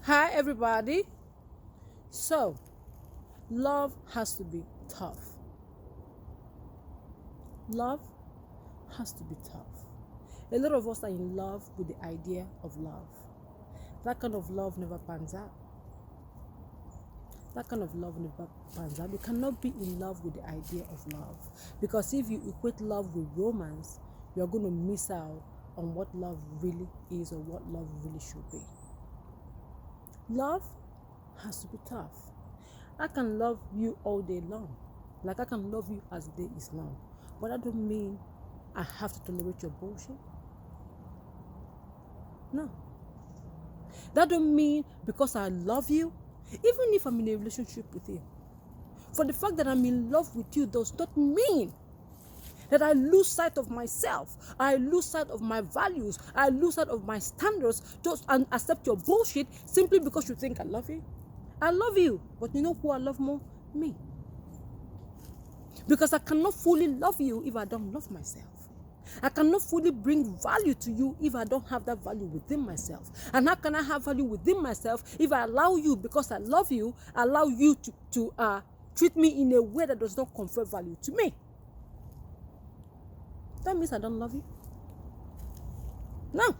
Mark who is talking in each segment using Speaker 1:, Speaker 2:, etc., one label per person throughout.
Speaker 1: Hi, everybody. So, love has to be tough. Love has to be tough. A lot of us are in love with the idea of love. That kind of love never pans out. That kind of love never pans out. You cannot be in love with the idea of love. Because if you equate love with romance, you're going to miss out on what love really is or what love really should be. Love has to be tough. I can love you all day long. Like I can love you as the day is long. But that don't mean I have to tolerate your bullshit. No. That don't mean because I love you, even if I'm in a relationship with you. For the fact that I'm in love with you does not mean that I lose sight of myself. I lose sight of my values. I lose sight of my standards just and accept your bullshit simply because you think I love you. I love you, but you know who I love more? Me. Because I cannot fully love you if I don't love myself. I cannot fully bring value to you if I don't have that value within myself. And how can I have value within myself if I allow you, because I love you, allow you to treat me in a way that does not confer value to me? That means I don't love you. No.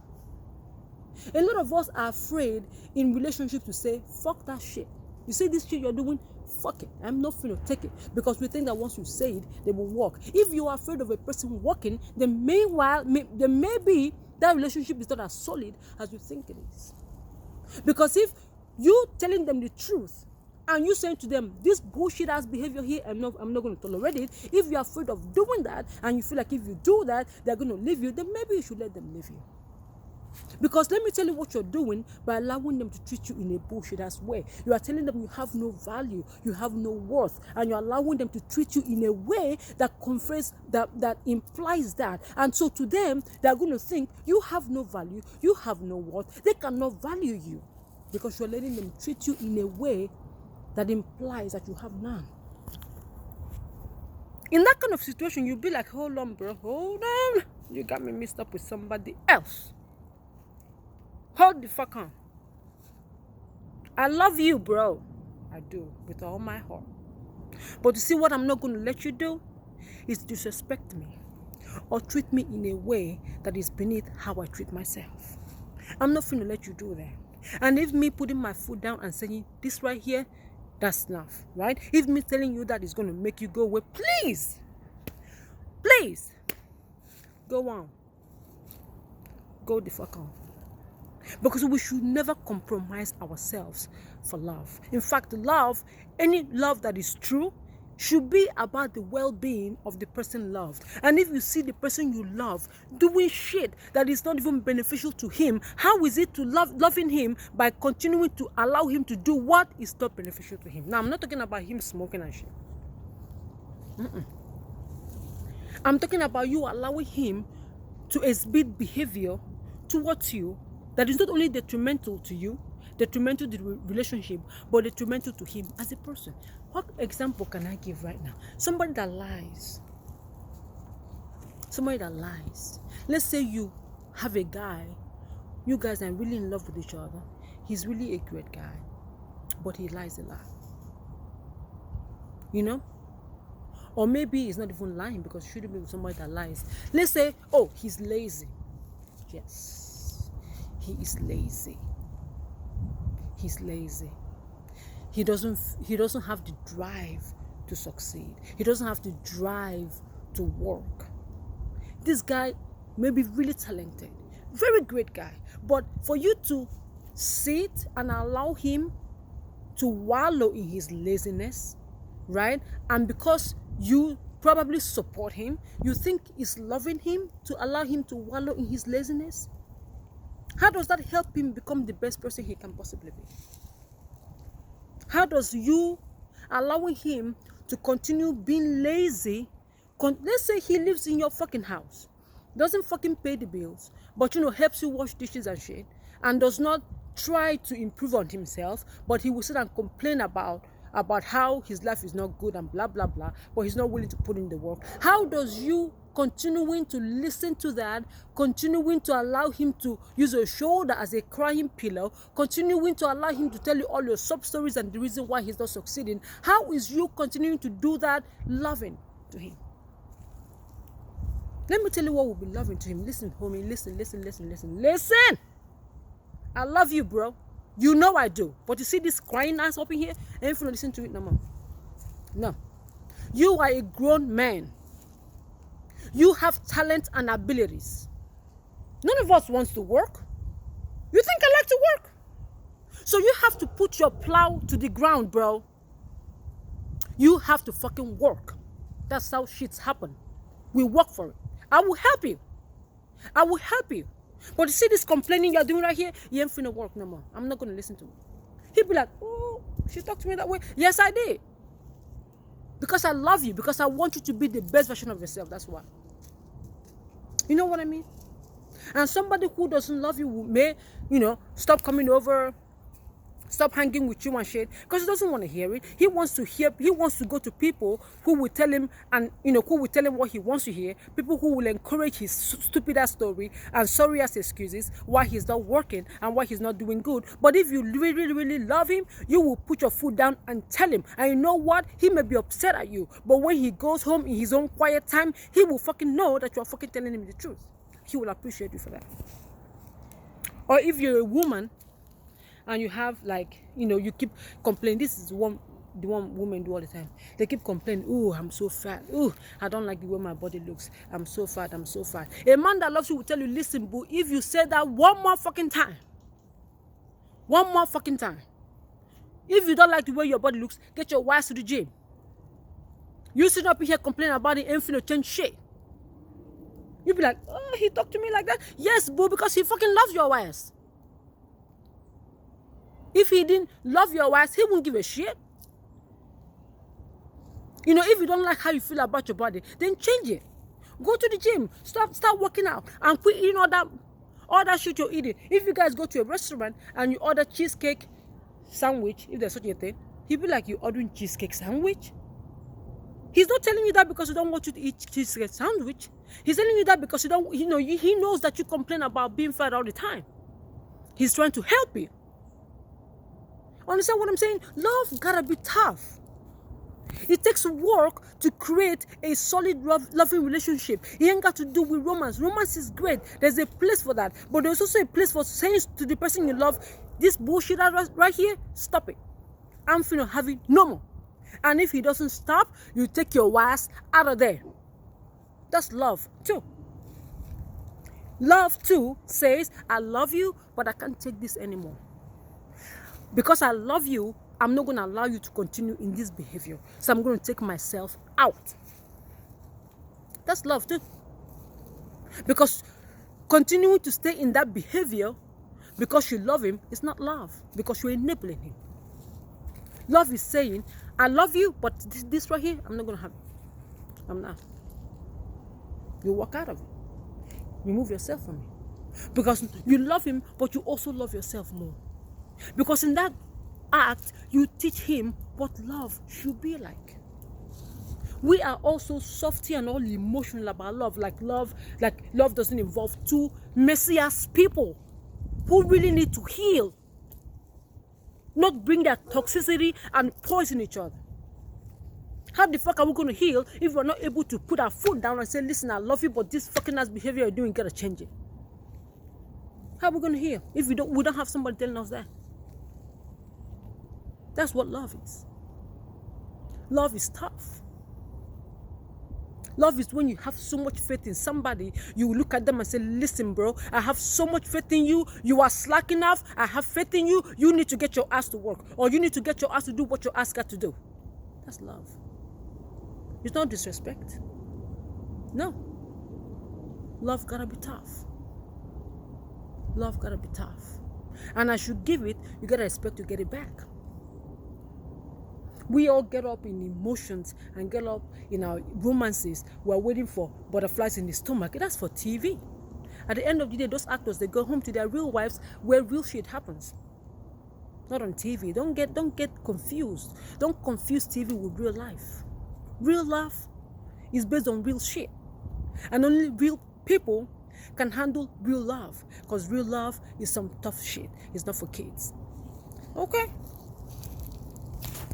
Speaker 1: A lot of us are afraid in relationships to say, fuck that shit. You see this shit you're doing? Fuck it. I'm not going to take it. Because we think that once you say it, they will walk. If you are afraid of a person walking, then maybe that relationship is not as solid as you think it is. Because if you telling them the truth and you saying to them, this bullshit ass behavior here, I'm not going to tolerate it. If you're afraid of doing that and you feel like if you do that, they're going to leave you, then maybe you should let them leave you. Because let me tell you what you're doing by allowing them to treat you in a bullshit as way. You are telling them you have no value, you have no worth, and you're allowing them to treat you in a way that confers, that implies that. And so to them, they're going to think you have no value, you have no worth, they cannot value you. Because you're letting them treat you in a way that implies that you have none. In that kind of situation, you'll be like, hold on, bro, hold on. You got me mixed up with somebody else. Hold the fuck on. I love you, bro. I do, with all my heart. But you see what I'm not going to let you do is disrespect me or treat me in a way that is beneath how I treat myself. I'm not going to let you do that. And if me putting my foot down and saying this right here, that's enough, right? If me telling you that is going to make you go away, please, go on. Go the fuck on. Because we should never compromise ourselves for love. In fact, love, any love that is true, should be about the well-being of the person loved. And if you see the person you love doing shit that is not even beneficial to him, how is it to loving him by continuing to allow him to do what is not beneficial to him? Now, I'm not talking about him smoking and shit. I'm talking about you allowing him to exhibit behavior towards you that is not only detrimental to you, detrimental to the relationship, but detrimental to him as a person. What example can I give right now? Somebody that lies. Let's say you have a guy, you guys are really in love with each other. He's really a great guy, but he lies a lot. You know? Or maybe he's not even lying because you shouldn't be with somebody that lies. Let's say, oh, he's lazy. Yes, he is lazy. He's lazy. He doesn't have the drive to succeed. He doesn't have the drive to work. This guy may be really talented, very great guy, but for you to sit and allow him to wallow in his laziness, right? And because you probably support him, you think it's loving him to allow him to wallow in his laziness? How does that help him become the best person he can possibly be? How does you allowing him to continue being lazy? Let's say he lives in your fucking house, doesn't fucking pay the bills, but helps you wash dishes and shit, and does not try to improve on himself, but he will sit and complain about how his life is not good and blah blah blah, but he's not willing to put in the work. How does you continuing to listen to that, continuing to allow him to use your shoulder as a crying pillow, continuing to allow him to tell you all your sub stories and the reason why he's not succeeding, how is you continuing to do that loving to him? Let me tell you what will be loving to him. Listen, homie, listen. I love you, bro. You know I do. But you see this crying ass up in here? I ain't finna listen to it no more. No. You are a grown man. You have talent and abilities. None of us wants to work. You think I like to work? So you have to put your plow to the ground, bro. You have to fucking work. That's how shits happen. We work for it. I will help you. I will help you. But you see this complaining you're doing right here? You ain't finna work no more. I'm not gonna listen to it. He'll be like, oh, she talked to me that way. Yes, I did. Because I love you. Because I want you to be the best version of yourself. That's why. You know what I mean? And somebody who doesn't love you may, stop coming over, stop hanging with you and shit, because he doesn't want to hear it. He wants to go to people who will tell him and, who will tell him what he wants to hear, people who will encourage his stupid ass story and sorry ass excuses why he's not working and why he's not doing good. But if you really, really love him, you will put your foot down and tell him. And you know what? He may be upset at you, but when he goes home in his own quiet time, he will fucking know that you're fucking telling him the truth. He will appreciate you for that. Or if you're a woman, and you have you keep complaining. This is the one women do all the time. They keep complaining, oh, I'm so fat. Oh, I don't like the way my body looks. I'm so fat. A man that loves you will tell you, listen, boo, if you say that one more fucking time, if you don't like the way your body looks, get your wife to the gym. You sit up here complaining about it, ain't finna change shit. You be like, oh, he talked to me like that. Yes, boo, because he fucking loves your ass. If he didn't love your wife, he wouldn't give a shit. If you don't like how you feel about your body, then change it. Go to the gym. Start working out and quit eating all that shit you're eating. If you guys go to a restaurant and you order cheesecake sandwich, if there's such a thing, he'll be like, you ordering cheesecake sandwich? He's not telling you that because he don't want you to eat cheesecake sandwich. He's telling you that because he knows that you complain about being fat all the time. He's trying to help you. Understand what I'm saying? Love gotta be tough. It takes work to create a solid loving relationship. It ain't got to do with romance. Romance is great. There's a place for that. But there's also a place for saying to the person you love, this bullshit right here, stop it. I'm finna have it no more. And if he doesn't stop, you take your ass out of there. That's love too. Love too says, I love you, but I can't take this anymore. Because I love you, I'm not going to allow you to continue in this behavior. So I'm going to take myself out. That's love too. Because continuing to stay in that behavior because you love him is not love. Because you're enabling him. Love is saying, I love you, but this right here, I'm not going to have it. I'm not. You walk out of it. Remove yourself from it. Because you love him, but you also love yourself more. Because in that act, you teach him what love should be like. We are also softy and all emotional about love. Like love doesn't involve two messy ass people who really need to heal. Not bring that toxicity and poison each other. How the fuck are we going to heal if we're not able to put our foot down and say, listen, I love you, but this fucking ass behavior you're doing, you gotta change it? How are we going to heal if we don't have somebody telling us that? That's what love is. Love is tough. Love is when you have so much faith in somebody, you look at them and say, listen, bro, I have so much faith in you. You are slack enough. I have faith in you. You need to get your ass to work. Or you need to get your ass to do what your ass got to do. That's love. It's not disrespect. No. Love gotta be tough. Love gotta be tough. And as you give it, you gotta expect to get it back. We all get up in emotions and get up in our romances. We're waiting for butterflies in the stomach. That's for TV. At the end of the day, those actors, they go home to their real wives where real shit happens. Not on TV. Don't get confused. Don't confuse TV with real life. Real love is based on real shit. And only real people can handle real love, because real love is some tough shit. It's not for kids. Okay,